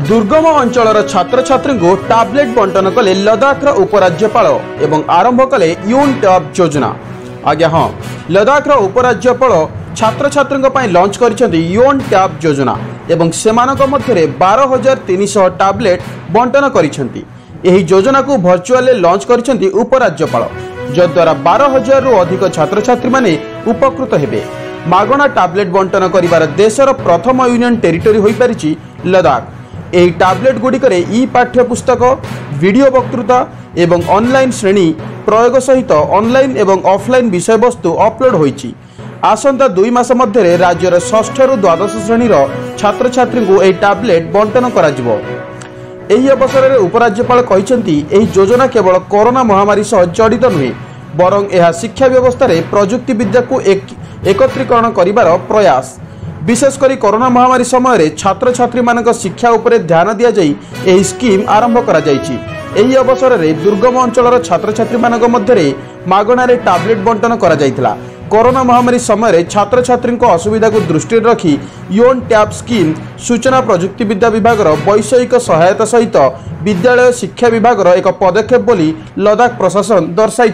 दुर्गम अंचल छात्र छात्री को टैबलेट बंटन कले लद्दाखर उपराज्यपाल एवं आरंभ कले यून टैब योजना। आज्ञा हाँ, लद्दाखर उपराज्यपाल छात्र छात्री लॉन्च कर यून टैब योजना एवं सेमानक मध्य 12,300 टैबलेट बंटन कर योजना को भर्चुआल लॉन्च कर उपराज्यपाल, जद्वारा 12,000 रु अधिक छात्र छात्री माने उपकृत हेबे। मागणा टैबलेट बंटन करिवार देशर प्रथम यूनियन टेरिटोरी होई पारिछि लद्दाख। एही टैबलेट गुड़िकरे ई पाठ्यपुस्तक, वीडियो वक्तृता एवं ऑनलाइन श्रेणी प्रयोग सहित ऑनलाइन एवं ऑफलाइन विषय वस्तु अपलोड होईछि। आसंता 2 मास मध्य राज्यर 6ठ रु 12 श्रेणीर छात्र छात्री को एही टैबलेट बंटन कराजिवो। एही अवसर में उपराज्यपाल कहिसेंती एही योजना केवल कोरोना महामारी सह जड़ित नुहे, बरं यह शिक्षा व्यवस्था रे प्रजुक्ति विद्या को एकत्रीकरण करिवार प्रयास। विशेषकर कोरोना महामारी समय छात्र छात्री मानक शिक्षा उपरे ध्यान दिया जाई एही स्कीम आरंभ करा जायछि। एही अवसर में दुर्गम अंचल छात्र छात्री मानक मध्य मागणारे टैबलेट बंटन करा जायथिला। कोरोना महामारी समय छात्र छात्री असुविधा को दृष्टि रखी यून टैब स्कीम सूचना प्रजुक्ति विद्या विभाग वैषयिक सहायता सहित विद्यालय शिक्षा विभाग एक पदक्षेप बोली लद्दाख प्रशासन दर्शाई।